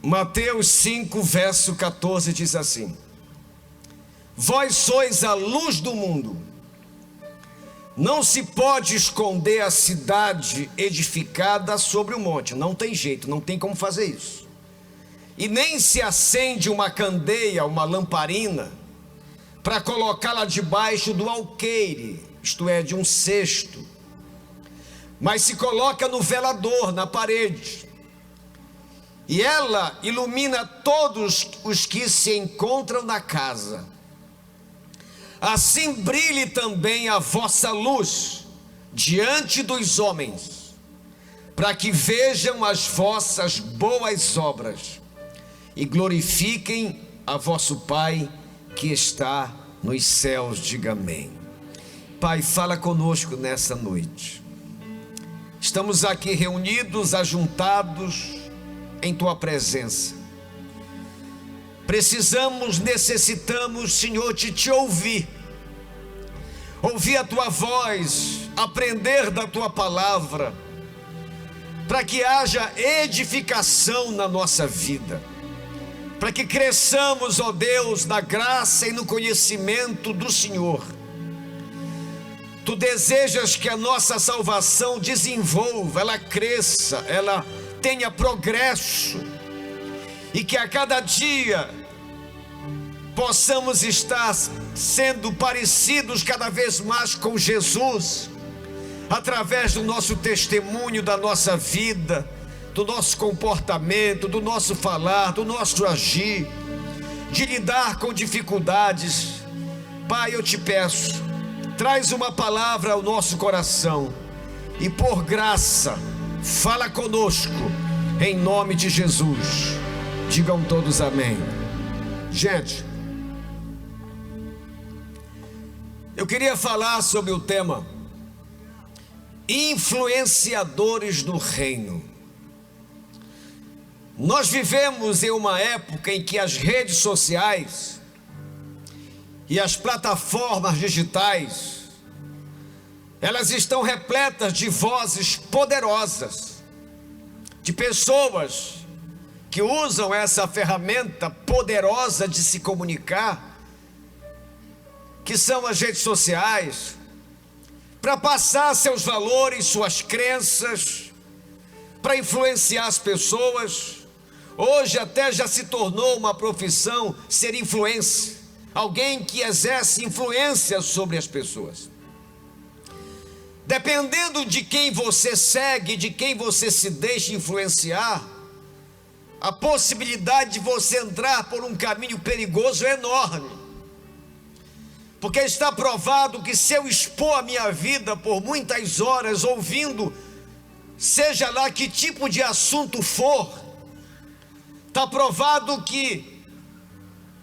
Mateus 5, verso 14 diz assim: vós sois a luz do mundo. Não se pode esconder a cidade edificada sobre o monte. Não tem jeito, não tem como fazer isso. E nem se acende uma candeia, uma lamparina, para colocá-la debaixo do alqueire, isto é, de um cesto, mas se coloca no velador, na parede, e ela ilumina todos os que se encontram na casa. Assim brilhe também a vossa luz diante dos homens, para que vejam as vossas boas obras e glorifiquem a vosso Pai que está nos céus. Diga amém. Pai, fala conosco nessa noite. Estamos aqui reunidos, ajuntados em Tua presença. Precisamos, necessitamos, Senhor, de Te ouvir a Tua voz, aprender da Tua palavra, para que haja edificação na nossa vida, para que cresçamos, ó Deus, na graça e no conhecimento do Senhor. Tu desejas que a nossa salvação desenvolva, ela cresça, ela tenha progresso, e que a cada dia possamos estar sendo parecidos cada vez mais com Jesus, através do nosso testemunho, da nossa vida, do nosso comportamento, do nosso falar, do nosso agir, de lidar com dificuldades. Pai, eu te peço, traz uma palavra ao nosso coração e por graça, fala conosco, em nome de Jesus. Digam todos amém. Gente, eu queria falar sobre o tema influenciadores do reino. Nós vivemos em uma época em que as redes sociais e as plataformas digitais, elas estão repletas de vozes poderosas, de pessoas que usam essa ferramenta poderosa de se comunicar, que são as redes sociais, para passar seus valores, suas crenças, para influenciar as pessoas. Hoje até já se tornou uma profissão ser influencer, alguém que exerce influência sobre as pessoas. Dependendo de quem você segue, de quem você se deixa influenciar, a possibilidade de você entrar por um caminho perigoso é enorme. Porque está provado que se eu expor a minha vida por muitas horas ouvindo, seja lá que tipo de assunto for, está provado que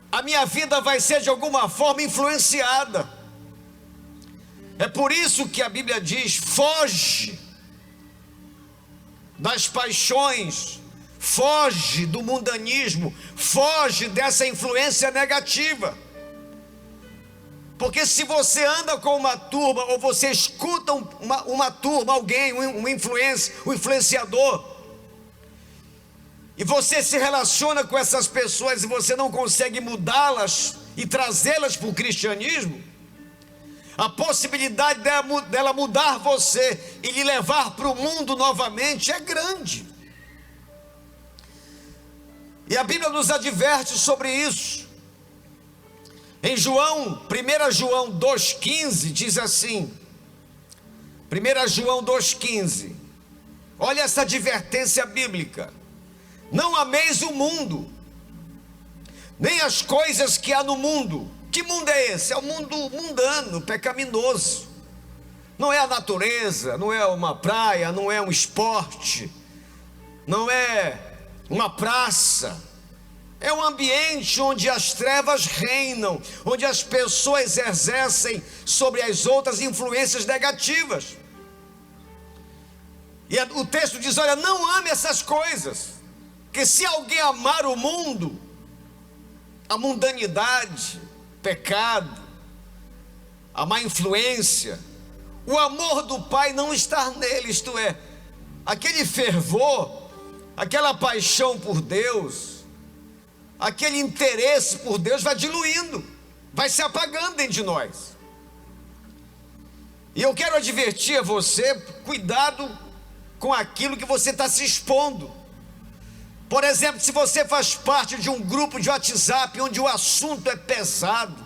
a minha vida vai ser de alguma forma influenciada. É por isso que a Bíblia diz: foge das paixões, foge do mundanismo, foge dessa influência negativa. Porque se você anda com uma turma, ou você escuta uma turma, alguém, um influenciador, e você se relaciona com essas pessoas e você não consegue mudá-las e trazê-las para o cristianismo, a possibilidade dela mudar você e lhe levar para o mundo novamente é grande. E a Bíblia nos adverte sobre isso. Em 1 João 2,15 diz assim, 1 João 2,15, olha essa advertência bíblica: não ameis o mundo, nem as coisas que há no mundo. Que mundo é esse? É o mundo mundano, pecaminoso. Não é a natureza, não é uma praia, não é um esporte, não é uma praça. É um ambiente onde as trevas reinam, onde as pessoas exercem sobre as outras influências negativas. E o texto diz: olha, não ame essas coisas, porque se alguém amar o mundo, a mundanidade, pecado, a má influência, o amor do Pai não está nele, isto é, aquele fervor, aquela paixão por Deus, aquele interesse por Deus vai diluindo, vai se apagando dentro de nós. E eu quero advertir a você, cuidado com aquilo que você está se expondo. Por exemplo, se você faz parte de um grupo de WhatsApp onde o assunto é pesado,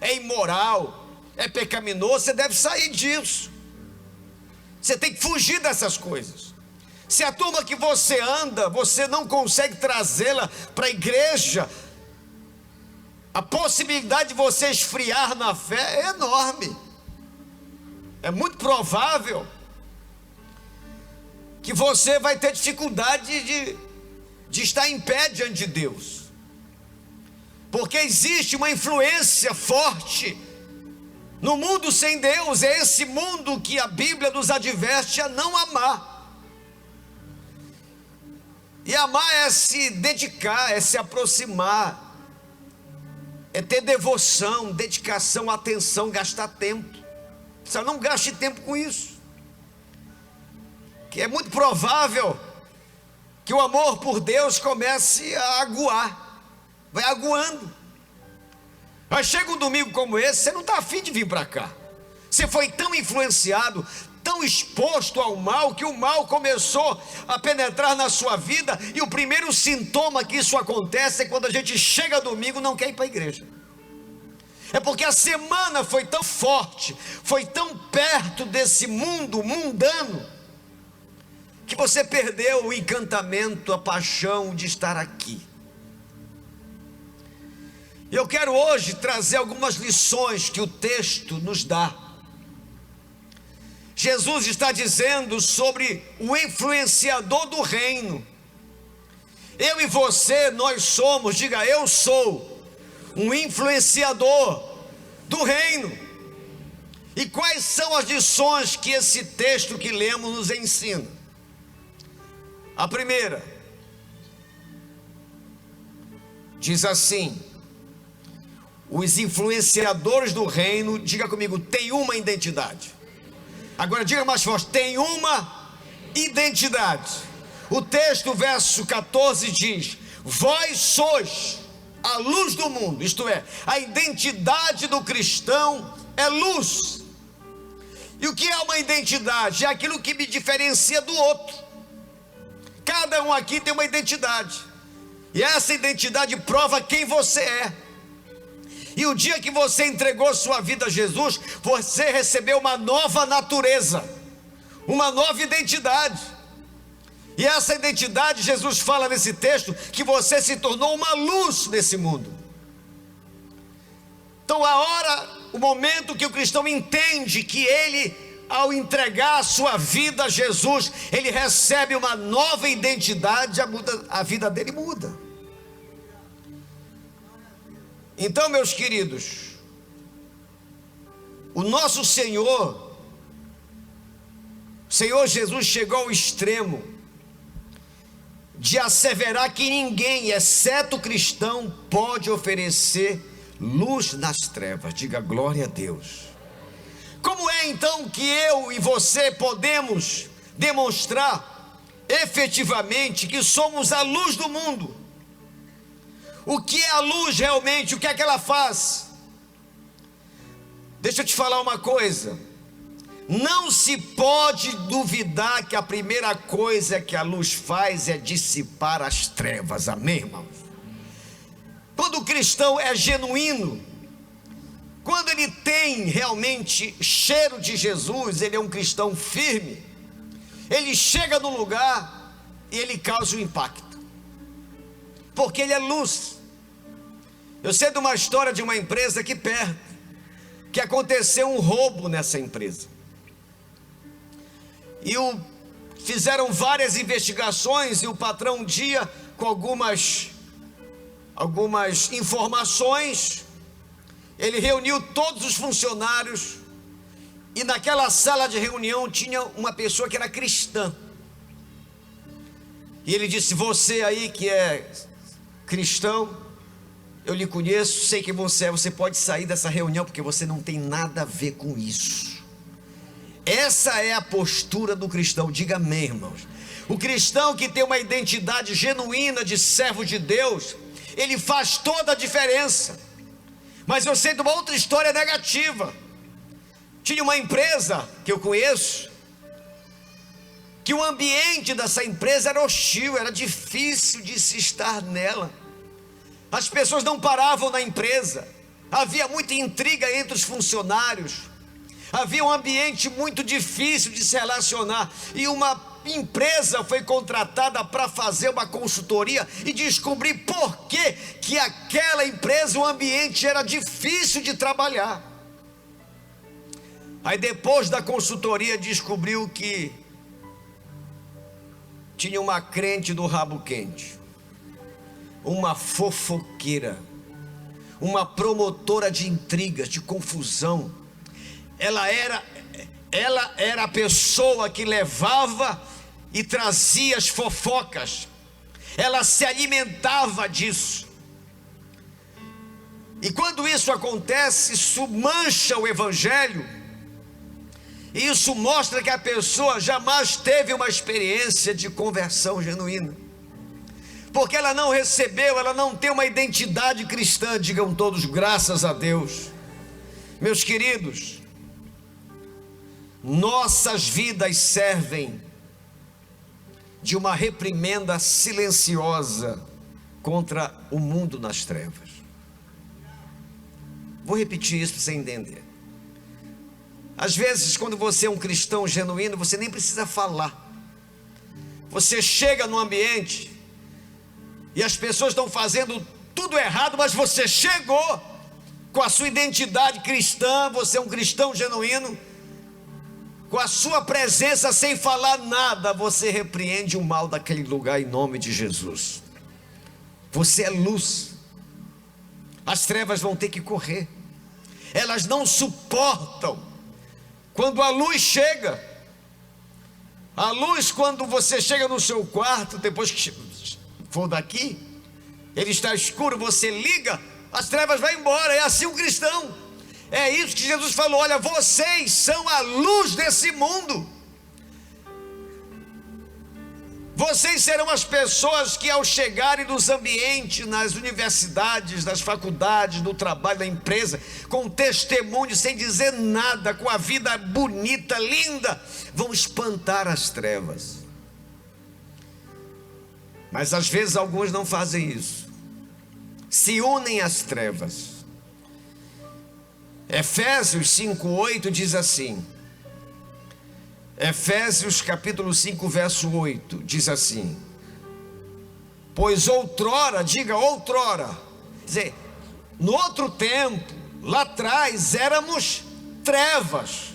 é imoral, é pecaminoso, você deve sair disso. Você tem que fugir dessas coisas. Se a turma que você anda, você não consegue trazê-la para a igreja, a possibilidade de você esfriar na fé é enorme. É muito provável que você vai ter dificuldade de estar em pé diante de Deus, porque existe uma influência forte no mundo sem Deus. É esse mundo que a Bíblia nos adverte a não amar. E amar é se dedicar, é se aproximar, é ter devoção, dedicação, atenção, gastar tempo. Você não gaste tempo com isso, que é muito provável que o amor por Deus comece a aguar, vai aguando. Mas chega um domingo como esse, você não está afim de vir para cá. Você foi tão influenciado, tão exposto ao mal, que o mal começou a penetrar na sua vida. E o primeiro sintoma que isso acontece é quando a gente chega domingo e não quer ir para a igreja. É porque a semana foi tão forte, foi tão perto desse mundo mundano, que você perdeu o encantamento, a paixão de estar aqui. Eu quero hoje trazer algumas lições que o texto nos dá. Jesus está dizendo sobre o influenciador do reino. Eu e você, nós somos, diga, eu sou um influenciador do reino. E quais são as lições que esse texto que lemos nos ensina? A primeira diz assim: os influenciadores do reino, diga comigo, têm uma identidade. Agora diga mais forte, tem uma identidade. O texto, verso 14 diz: vós sois a luz do mundo. Isto é, a identidade do cristão é luz. E o que é uma identidade? É aquilo que me diferencia do outro. Cada um aqui tem uma identidade, e essa identidade prova quem você é. E o dia que você entregou sua vida a Jesus, você recebeu uma nova natureza, uma nova identidade. E essa identidade, Jesus fala nesse texto, que você se tornou uma luz nesse mundo. Então a hora, o momento que o cristão entende que ele, ao entregar a sua vida a Jesus, ele recebe uma nova identidade, a vida dele muda. Então, meus queridos, o nosso Senhor Jesus chegou ao extremo de asseverar que ninguém, exceto o cristão, pode oferecer luz nas trevas. Diga glória a Deus. Como é então que eu e você podemos demonstrar efetivamente que somos a luz do mundo? O que é a luz realmente? O que é que ela faz? Deixa eu te falar uma coisa. Não se pode duvidar que a primeira coisa que a luz faz é dissipar as trevas. Amém, irmãos? Quando o cristão é genuíno, quando ele tem realmente cheiro de Jesus, ele é um cristão firme. Ele chega no lugar e ele causa um impacto, porque ele é luz. Eu sei de uma história de uma empresa aqui perto, que aconteceu um roubo nessa empresa. E fizeram várias investigações, e o patrão um dia, com algumas informações, ele reuniu todos os funcionários, e naquela sala de reunião tinha uma pessoa que era cristã. E ele disse: você aí que é cristão, eu lhe conheço, sei quem você é, você pode sair dessa reunião, porque você não tem nada a ver com isso. Essa é a postura do cristão. Diga amém, irmãos. O cristão que tem uma identidade genuína de servo de Deus, ele faz toda a diferença. Mas eu sei de uma outra história negativa. Tinha uma empresa que eu conheço, que o ambiente dessa empresa era hostil, era difícil de se estar nela. As pessoas não paravam na empresa, havia muita intriga entre os funcionários, havia um ambiente muito difícil de se relacionar, e uma empresa foi contratada para fazer uma consultoria e descobrir por que aquela empresa, o ambiente era difícil de trabalhar. Aí depois da consultoria descobriu que tinha uma crente do rabo quente, uma fofoqueira, uma promotora de intrigas, de confusão. Ela era a pessoa que levava e trazia as fofocas, ela se alimentava disso. E quando isso acontece, isso mancha o evangelho, e isso mostra que a pessoa jamais teve uma experiência de conversão genuína, porque ela não recebeu, ela não tem uma identidade cristã. Digam todos graças a Deus. Meus queridos, nossas vidas servem de uma reprimenda silenciosa contra o mundo nas trevas. Vou repetir isso para você entender. Às vezes, quando você é um cristão genuíno, você nem precisa falar. Você chega no ambiente e as pessoas estão fazendo tudo errado, mas você chegou com a sua identidade cristã, você é um cristão genuíno, com a sua presença, sem falar nada, você repreende o mal daquele lugar em nome de Jesus. Você é luz. As trevas vão ter que correr, elas não suportam quando a luz chega. A luz, quando você chega no seu quarto, depois que for daqui, ele está escuro, você liga, as trevas vão embora. É assim um cristão. É isso que Jesus falou: olha, vocês são a luz desse mundo. Vocês serão as pessoas que, ao chegarem nos ambientes, nas universidades, nas faculdades, no trabalho, na empresa, com testemunho, sem dizer nada, com a vida bonita, linda, vão espantar as trevas. Mas às vezes alguns não fazem isso, se unem às trevas. Efésios 5:8 diz assim, Efésios capítulo 5 verso 8 diz assim: pois outrora, diga outrora, quer dizer, no outro tempo, lá atrás éramos trevas,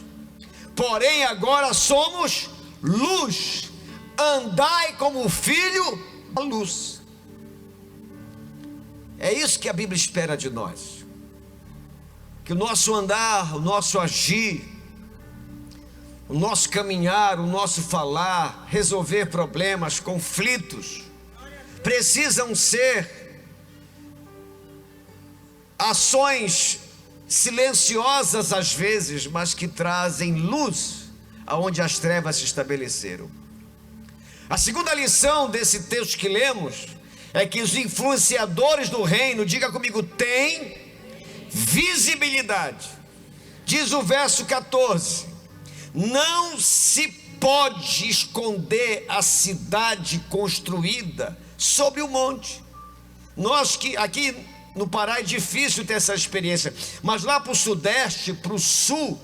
porém agora somos luz, andai como filho da luz. É isso que a Bíblia espera de nós, que o nosso andar, o nosso agir, o nosso caminhar, o nosso falar, resolver problemas, conflitos, precisam ser ações silenciosas às vezes, mas que trazem luz aonde as trevas se estabeleceram. A segunda lição desse texto que lemos é que os influenciadores do reino, diga comigo, têm visibilidade. Diz o verso 14: não se pode esconder a cidade construída sobre o monte. Nós que aqui no Pará é difícil ter essa experiência, mas lá para o sudeste, para o sul,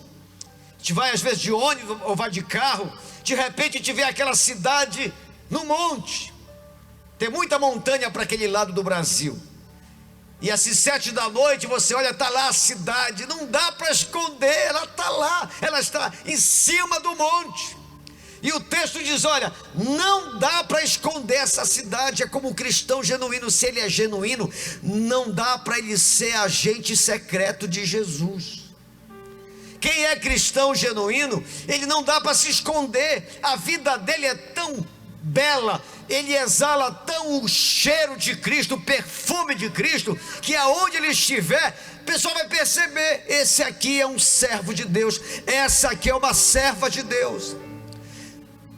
a gente vai às vezes de ônibus ou vai de carro, de repente a gente vê aquela cidade no monte. Tem muita montanha para aquele lado do Brasil, e às 7 da noite você olha, está lá a cidade, não dá para esconder, ela está lá, ela está em cima do monte. E o texto diz, olha, não dá para esconder essa cidade. É como um cristão genuíno, se ele é genuíno, não dá para ele ser agente secreto de Jesus. Quem é cristão genuíno, ele não dá para se esconder, a vida dele é tão bela, ele exala tão o cheiro de Cristo, o perfume de Cristo, que aonde ele estiver, o pessoal vai perceber, esse aqui é um servo de Deus, essa aqui é uma serva de Deus.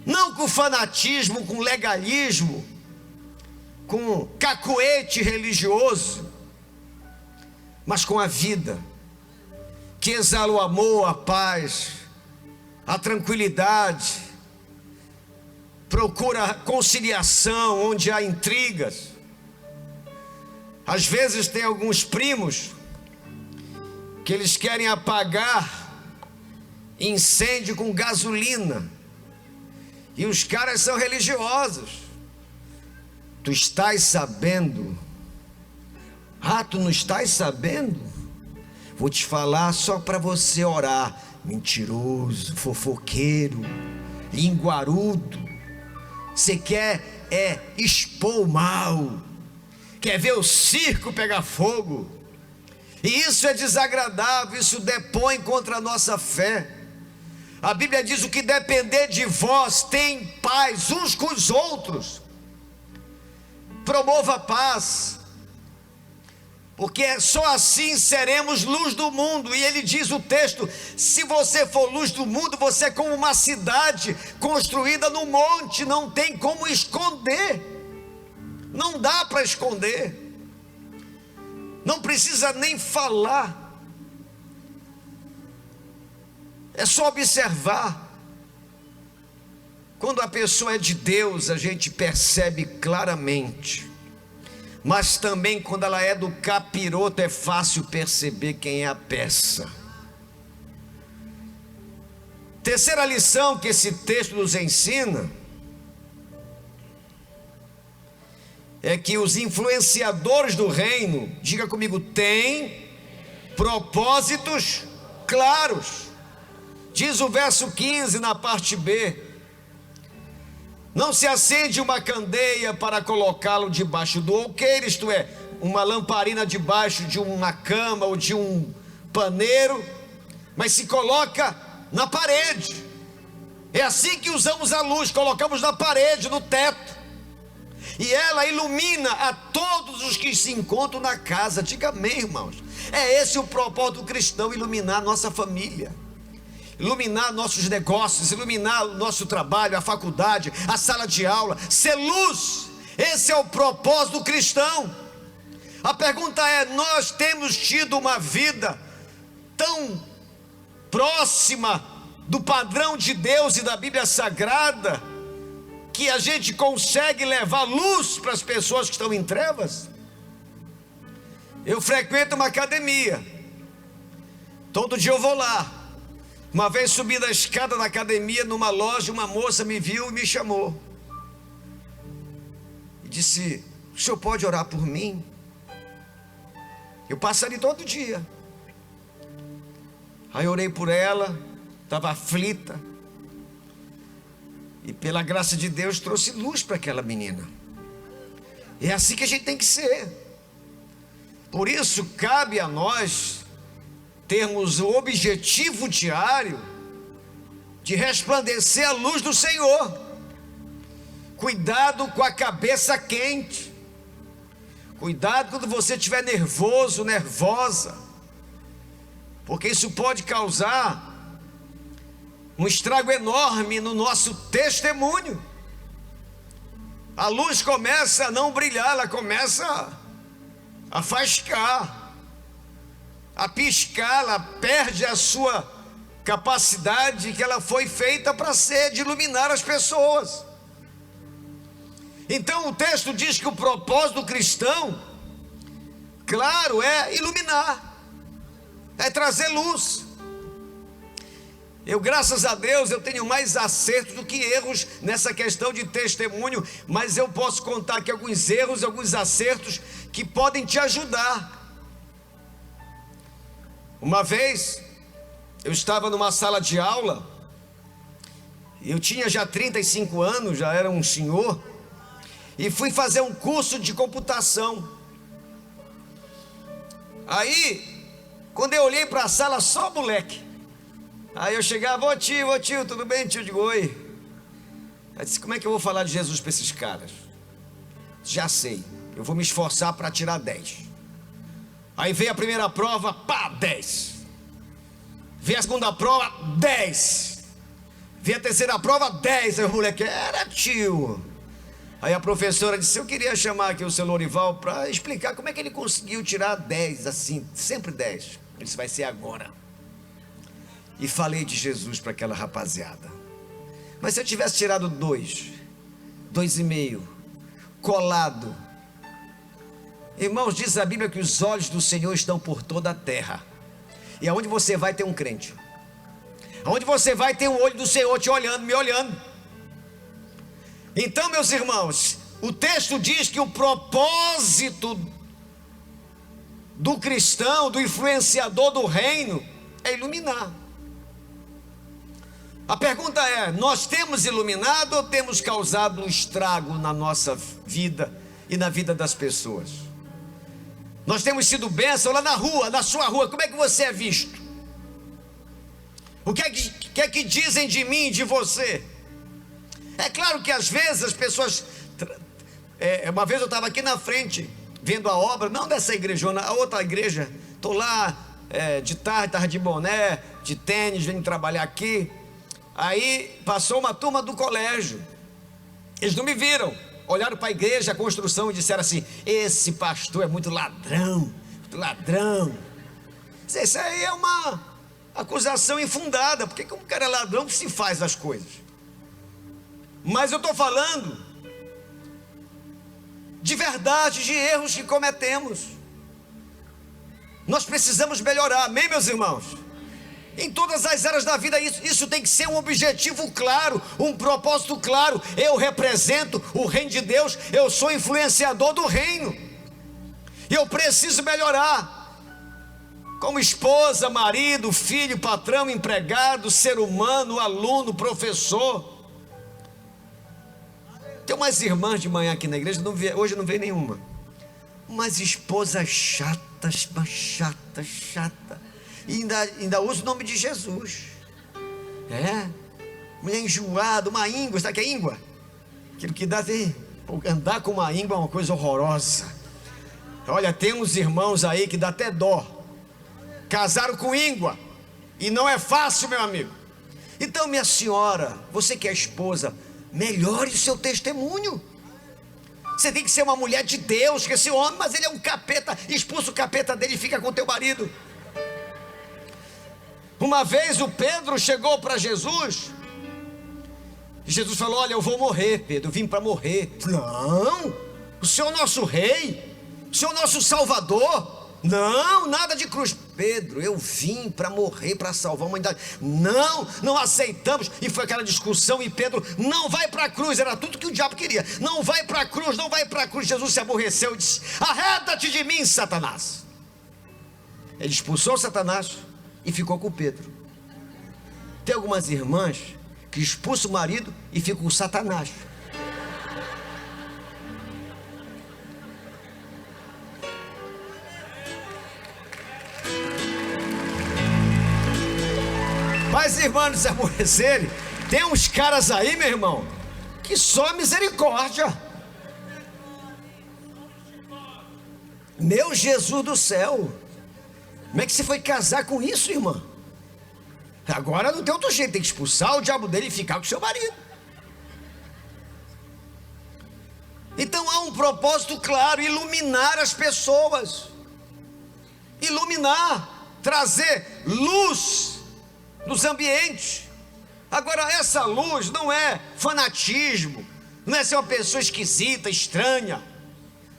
não com fanatismo, com legalismo, com cacuete religioso, mas com a vida, que exala o amor, a paz, a tranquilidade, procura conciliação onde há intrigas. Às vezes tem alguns primos que eles querem apagar incêndio com gasolina, e os caras são religiosos. Tu estás sabendo? Ah, tu não estás sabendo? Vou te falar só para você orar. Mentiroso, fofoqueiro, linguarudo. Você quer expor o mal, quer ver o circo pegar fogo. E isso é desagradável, isso depõe contra a nossa fé. A Bíblia diz: o que depender de vós, tem paz uns com os outros. Promova a paz, porque só assim seremos luz do mundo. E ele diz, o texto: se você for luz do mundo, você é como uma cidade construída no monte, não tem como esconder, não dá para esconder, não precisa nem falar, é só observar. Quando a pessoa é de Deus, a gente percebe claramente, mas também quando ela é do capiroto, é fácil perceber quem é a peça. Terceira lição que esse texto nos ensina é que os influenciadores do reino, diga comigo, têm propósitos claros. Diz o verso 15 na parte B: não se acende uma candeia para colocá-lo debaixo do alqueire, isto é, uma lamparina debaixo de uma cama ou de um paneiro, mas se coloca na parede. É assim que usamos a luz, colocamos na parede, no teto, e ela ilumina a todos os que se encontram na casa. Diga amém, irmãos. É esse o propósito do cristão: iluminar a nossa família, iluminar nossos negócios, iluminar o nosso trabalho, a faculdade, a sala de aula, ser luz. Esse é o propósito do cristão. A pergunta é: nós temos tido uma vida tão próxima do padrão de Deus e da Bíblia Sagrada, que a gente consegue levar luz para as pessoas que estão em trevas? Eu frequento uma academia, todo dia eu vou lá. Uma vez subi da escada da academia, numa loja, uma moça me viu e me chamou e disse: o senhor pode orar por mim? Eu passo ali todo dia. Aí orei por ela, estava aflita, e pela graça de Deus trouxe luz para aquela menina. É assim que a gente tem que ser. Por isso cabe a nós termos o objetivo diário de resplandecer a luz do Senhor. Cuidado com a cabeça quente, cuidado quando você estiver nervoso, nervosa, porque isso pode causar um estrago enorme no nosso testemunho. A luz começa a não brilhar, ela começa a faiscar, a piscar, ela perde a sua capacidade que ela foi feita para ser, de iluminar as pessoas. Então o texto diz que o propósito do cristão, claro, é iluminar, é trazer luz. Eu, graças a Deus, eu tenho mais acertos do que erros nessa questão de testemunho, mas eu posso contar aqui alguns erros e alguns acertos que podem te ajudar. Uma vez, eu estava numa sala de aula, eu tinha já 35 anos, já era um senhor, e fui fazer um curso de computação. Aí, quando eu olhei para a sala, só moleque. Aí eu chegava: ô tio, tudo bem, tio? Eu digo: oi. Aí disse: como é que eu vou falar de Jesus para esses caras? Já sei, eu vou me esforçar para tirar 10. Aí veio a primeira prova, pá, 10. Veio a segunda prova, 10. Vem a terceira prova, 10. Aí o moleque, era tio. Aí a professora disse, eu queria chamar aqui o seu Lorival para explicar como é que ele conseguiu tirar 10 assim, sempre 10. Ele disse, vai ser agora. E falei de Jesus para aquela rapaziada. Mas se eu tivesse tirado 2, 2,5, colado. Irmãos, diz a Bíblia que os olhos do Senhor estão por toda a terra. E aonde você vai ter um crente. Aonde você vai ter o olho do Senhor te olhando, me olhando. Então, meus irmãos, o texto diz que o propósito do cristão, do influenciador do reino, é iluminar. A pergunta é, nós temos iluminado ou temos causado um estrago na nossa vida e na vida das pessoas? Nós temos sido bênção lá na rua, na sua rua, como é que você é visto? O que é que dizem de mim, de você? É claro que às vezes as pessoas... uma vez eu estava aqui na frente, vendo a obra, não dessa igrejona, a outra igreja. Estou lá de tarde, estava de boné, de tênis, vendo trabalhar aqui. Aí passou uma turma do colégio. Eles não me viram, olharam para a igreja, a construção, e disseram assim, esse pastor é muito ladrão, muito ladrão. Isso aí é uma acusação infundada, porque como o cara é ladrão, se faz as coisas. Mas eu estou falando de verdade, de erros que cometemos. Nós precisamos melhorar, amém, meus irmãos? Em todas as áreas da vida, isso tem que ser um objetivo claro, um propósito claro. Eu represento o reino de Deus, eu sou influenciador do reino, e eu preciso melhorar. Como esposa, marido, filho, patrão, empregado, ser humano, aluno, professor. Tem umas irmãs de manhã aqui na igreja, hoje não veio nenhuma. Umas esposas chatas, mas chata. E ainda usa o nome de Jesus. Mulher enjoada, uma íngua, sabe o que é íngua? Aquilo que dá, andar com uma íngua é uma coisa horrorosa. Olha, tem uns irmãos aí que dá até dó. Casaram com íngua, e não é fácil, meu amigo. Então, minha senhora, você que é esposa, melhore o seu testemunho. Você tem que ser uma mulher de Deus, que esse homem, mas ele é um capeta, expulsa o capeta dele e fica com teu marido. Uma vez o Pedro chegou para Jesus, e Jesus falou, olha, eu vou morrer, Pedro, eu vim para morrer. Não, o Senhor é nosso rei, o Senhor é nosso salvador. Não, nada de cruz. Pedro, eu vim para morrer, para salvar a humanidade. Não aceitamos. E foi aquela discussão, e Pedro, não vai para a cruz, era tudo que o diabo queria. Não vai para a cruz, não vai para a cruz. Jesus se aborreceu e disse, arreda-te de mim, Satanás. Ele expulsou Satanás e ficou com Pedro. Tem algumas irmãs que expulsam o marido e ficam com Satanás. Mas irmãos, se aborrecerem, tem uns caras aí, meu irmão, que só misericórdia. Meu Jesus do céu, como é que você foi casar com isso, irmã? Agora não tem outro jeito, tem que expulsar o diabo dele e ficar com o seu marido. Então há um propósito claro, iluminar as pessoas. Iluminar, trazer luz nos ambientes. Agora, essa luz não é fanatismo, não é ser uma pessoa esquisita, estranha,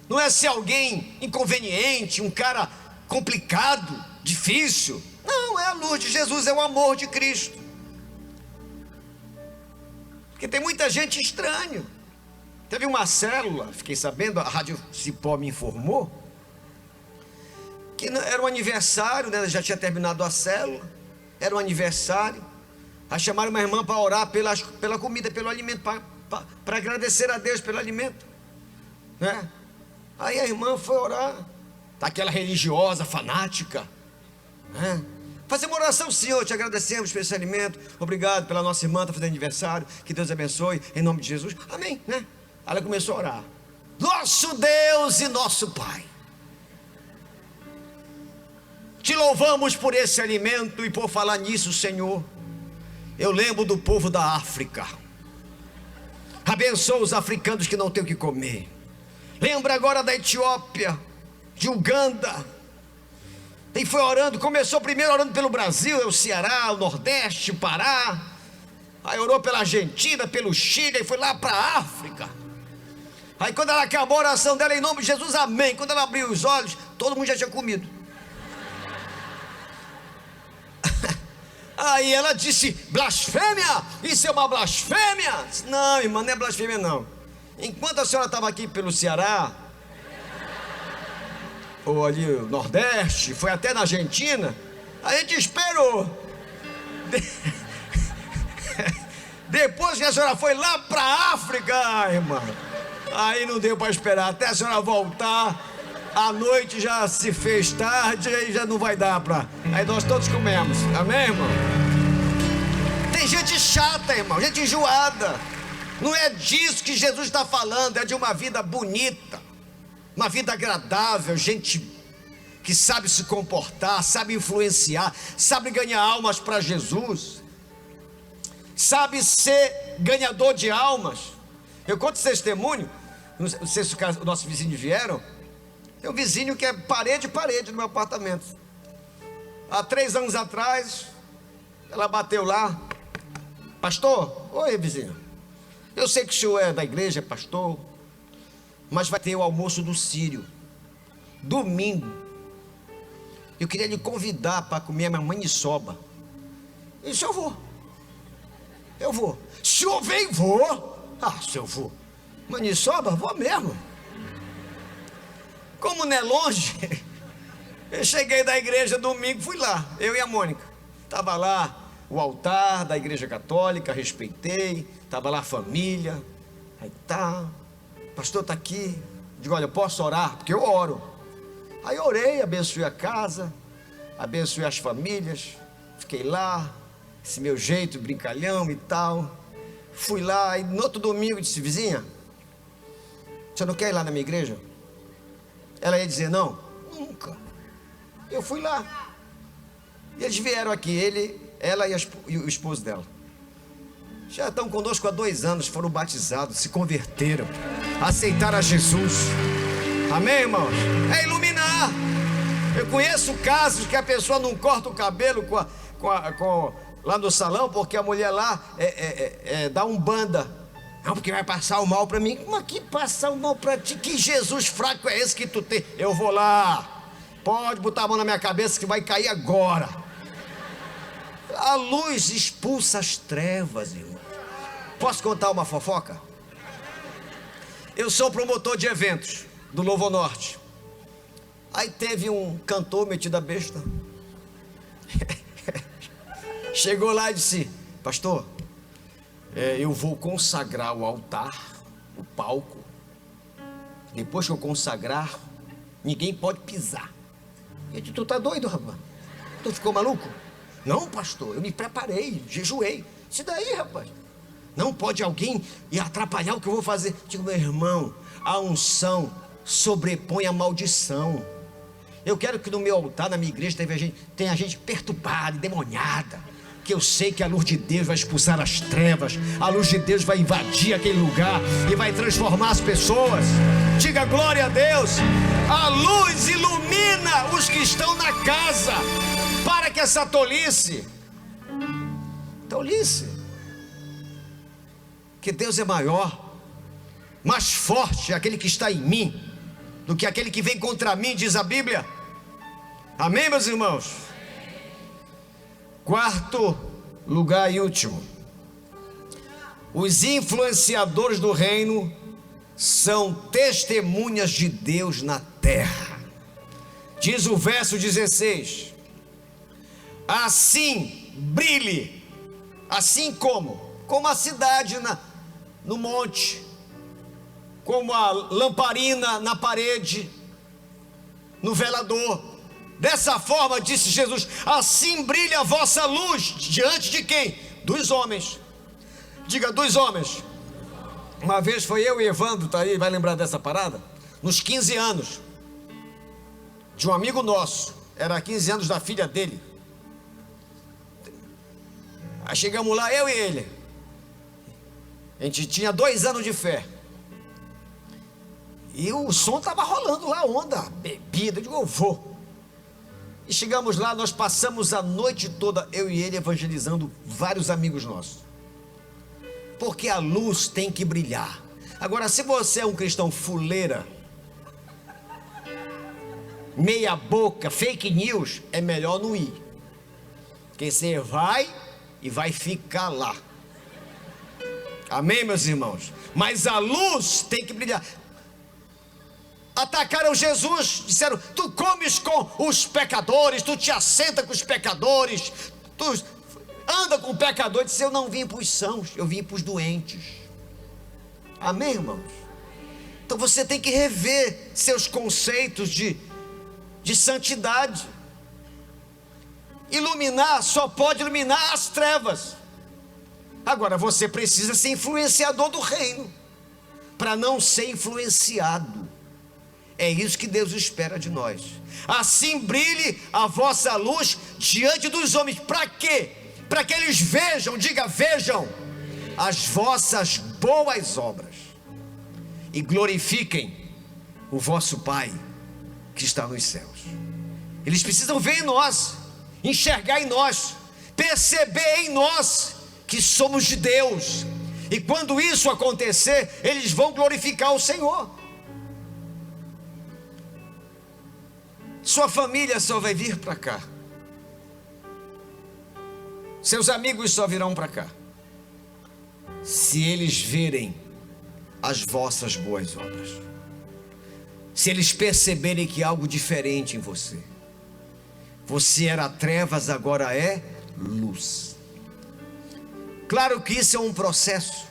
não é ser alguém inconveniente, um cara complicado, difícil. Não, é a luz de Jesus, é o amor de Cristo. Porque tem muita gente estranha. Teve uma célula, fiquei sabendo, a Rádio Cipó me informou, que era um aniversário, né, já tinha terminado a célula, era um aniversário. Aí chamaram uma irmã para orar pela comida, pelo alimento, para agradecer a Deus pelo alimento, né? Aí a irmã foi orar, aquela religiosa, fanática, né? Fazer uma oração, Senhor, te agradecemos por esse alimento, obrigado pela nossa irmã, está fazendo aniversário, que Deus abençoe, em nome de Jesus, amém, né? Aí ela começou a orar, nosso Deus e nosso Pai, te louvamos por esse alimento e por falar nisso, Senhor, eu lembro do povo da África. Abençoa os africanos que não têm o que comer. Lembra agora da Etiópia, de Uganda. E foi orando, começou primeiro orando pelo Brasil, o Ceará, o Nordeste, o Pará. Aí orou pela Argentina, pelo Chile, e foi lá para a África. Aí quando ela acabou a oração dela, em nome de Jesus, amém. Quando ela abriu os olhos, todo mundo já tinha comido. Aí ela disse, blasfêmia, isso é uma blasfêmia. Não, irmã, não é blasfêmia não. Enquanto a senhora estava aqui pelo Ceará, ou ali no Nordeste, foi até na Argentina, a gente esperou. Depois que a senhora foi lá para a África, irmã, aí não deu para esperar, até a senhora voltar, a noite já se fez tarde, aí já não vai dar para... Aí nós todos comemos, amém, irmão? Tem gente chata, irmão, gente enjoada. Não é disso que Jesus está falando, é de uma vida bonita, uma vida agradável, gente que sabe se comportar, sabe influenciar, sabe ganhar almas para Jesus, sabe ser ganhador de almas. Eu conto esse testemunho, não sei se os nossos vizinhos vieram. Tem um vizinho que é parede no meu apartamento. Há 3 anos atrás, ela bateu lá. Pastor, oi vizinho, eu sei que o senhor é da igreja, é pastor, mas vai ter o almoço do Sírio, domingo. Eu queria lhe convidar para comer a minha maniçoba. Eu disse, eu vou. Se o senhor vem, vou. Ah, se eu vou. Maniçoba, vou mesmo. Como não é longe, eu cheguei da igreja domingo, fui lá, eu e a Mônica. Estava lá o altar da igreja católica, respeitei, estava lá a família. Aí tá, o pastor está aqui. Digo, olha, eu posso orar? Porque eu oro. Aí orei, abençoei a casa, abençoei as famílias, fiquei lá, esse meu jeito brincalhão e tal. Fui lá, e no outro domingo disse, vizinha, você não quer ir lá na minha igreja? Ela ia dizer, não, nunca. Eu fui lá. E eles vieram aqui, ela e o esposo dela. Já estão conosco há 2 anos, foram batizados, se converteram, aceitaram a Jesus. Amém, irmãos? É iluminar. Eu conheço casos que a pessoa não corta o cabelo lá no salão, porque a mulher lá dá umbanda. Não, porque vai passar o mal para mim. Mas que passar o mal para ti? Que Jesus fraco é esse que tu tem? Eu vou lá. Pode botar a mão na minha cabeça que vai cair agora. A luz expulsa as trevas, irmão. Posso contar uma fofoca? Eu sou promotor de eventos do Novo Norte. Aí teve um cantor metido a besta. Chegou lá e disse, pastor, eu vou consagrar o altar, o palco. Depois que eu consagrar, ninguém pode pisar. Eu disse, tu tá doido, rapaz? Tu ficou maluco? Não, pastor, eu me preparei, jejuei. Isso daí, rapaz. Não pode alguém ir atrapalhar o que eu vou fazer. Eu digo, meu irmão, a unção sobrepõe a maldição. Eu quero que no meu altar, na minha igreja, tenha gente perturbada, endemoniada. Que eu sei que a luz de Deus vai expulsar as trevas. A luz de Deus vai invadir aquele lugar e vai transformar as pessoas. Diga glória a Deus. A luz ilumina os que estão na casa. Para que essa tolice. Que Deus é maior, mais forte é aquele que está em mim do que aquele que vem contra mim, diz a Bíblia. Amém, meus irmãos? 4º lugar e último, os influenciadores do reino são testemunhas de Deus na terra. Diz o verso 16: assim brilhe, assim como a cidade no monte, como a lamparina na parede, no velador. Dessa forma, disse Jesus, assim brilha a vossa luz diante de quem? Dos homens. Diga, dos homens. Uma vez foi eu e Evandro, tá aí, vai lembrar dessa parada? Nos 15 anos de um amigo nosso, era 15 anos da filha dele. Aí chegamos lá, eu e ele. A gente tinha 2 anos de fé. E o som estava rolando lá, onda, bebida. Eu digo, eu vou. E chegamos lá, nós passamos a noite toda, eu e ele, evangelizando vários amigos nossos. Porque a luz tem que brilhar. Agora, se você é um cristão fuleira, meia boca, fake news, é melhor não ir. Porque você vai e vai ficar lá. Amém, meus irmãos? Mas a luz tem que brilhar. Atacaram Jesus, disseram, tu comes com os pecadores, tu te assenta com os pecadores, tu anda com pecadores. Disse, eu não vim para os sãos, eu vim para os doentes. Amém, irmãos? Então você tem que rever seus conceitos de santidade. Iluminar só pode iluminar as trevas. Agora você precisa ser influenciador do reino, para não ser influenciado. É isso que Deus espera de nós. Assim brilhe a vossa luz diante dos homens. Para quê? Para que eles vejam, diga, vejam as vossas boas obras e glorifiquem o vosso Pai que está nos céus. Eles precisam ver em nós, enxergar em nós, perceber em nós que somos de Deus. E quando isso acontecer, eles vão glorificar o Senhor. Sua família só vai vir para cá. Seus amigos só virão para cá se eles verem as vossas boas obras, se eles perceberem que há algo diferente em você. Você era trevas, agora é luz. Claro que isso é um processo.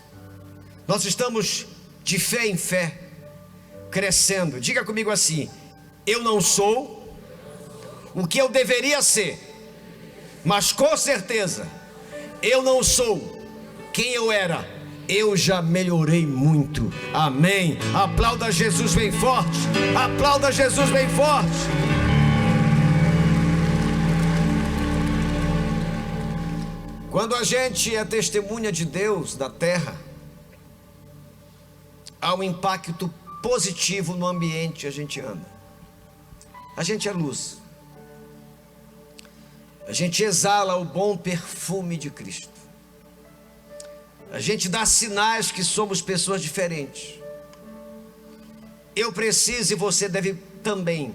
Nós estamos de fé em fé, crescendo. Diga comigo assim: eu não sou o que eu deveria ser, mas com certeza eu não sou quem eu era. Eu já melhorei muito. Amém. Aplauda Jesus bem forte. Aplauda Jesus bem forte. Quando a gente é testemunha de Deus da terra, há um impacto positivo no ambiente que a gente anda. A gente é luz. A gente exala o bom perfume de Cristo. A gente dá sinais que somos pessoas diferentes. Eu preciso e você deve também.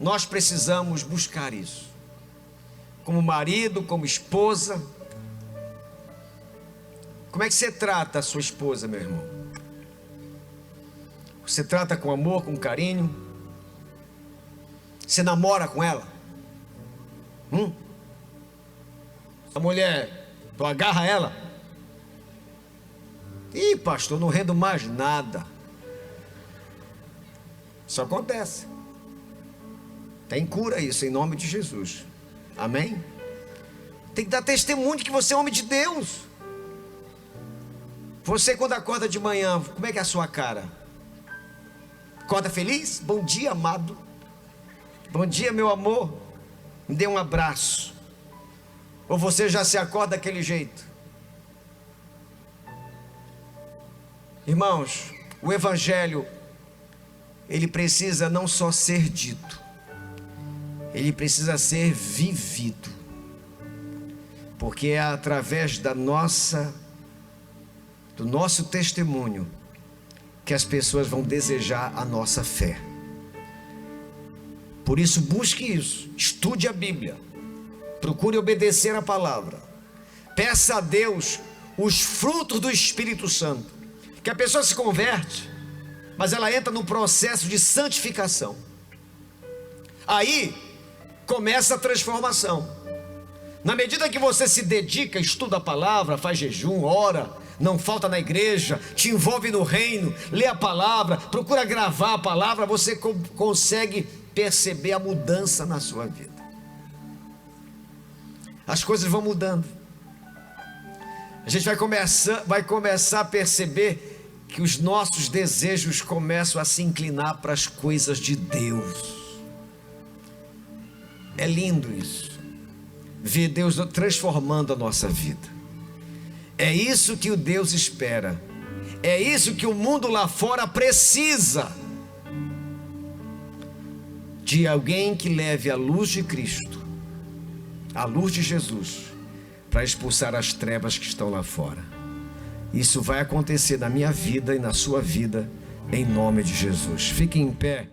Nós precisamos buscar isso. Como marido, como esposa. Como é que você trata a sua esposa, meu irmão? Você trata com amor, com carinho? Você namora com ela? A mulher, tu agarra ela? Ih, pastor, não rendo mais nada. Isso acontece. Tem cura isso, em nome de Jesus. Amém? Tem que dar testemunho de que você é homem de Deus. Você quando acorda de manhã, como é que é a sua cara? Acorda feliz? Bom dia, amado. Bom dia, meu amor. Me dê um abraço. Ou você já se acorda daquele jeito? Irmãos, o Evangelho, ele precisa não só ser dito, ele precisa ser vivido. Porque é através do nosso testemunho que as pessoas vão desejar a nossa fé. Por isso, busque isso, estude a Bíblia, procure obedecer a palavra, peça a Deus os frutos do Espírito Santo, que a pessoa se converte, mas ela entra no processo de santificação. Aí começa a transformação. Na medida que você se dedica, estuda a palavra, faz jejum, ora, não falta na igreja, te envolve no reino, lê a palavra, procura gravar a palavra, você consegue perceber a mudança na sua vida. As coisas vão mudando. A gente vai começar a perceber que os nossos desejos começam a se inclinar para as coisas de Deus. É lindo isso. ver Deus transformando a nossa vida. É isso que o Deus espera. É isso que o mundo lá fora precisa. De alguém que leve a luz de Cristo, a luz de Jesus, para expulsar as trevas que estão lá fora. Isso vai acontecer na minha vida e na sua vida, em nome de Jesus. Fique em pé.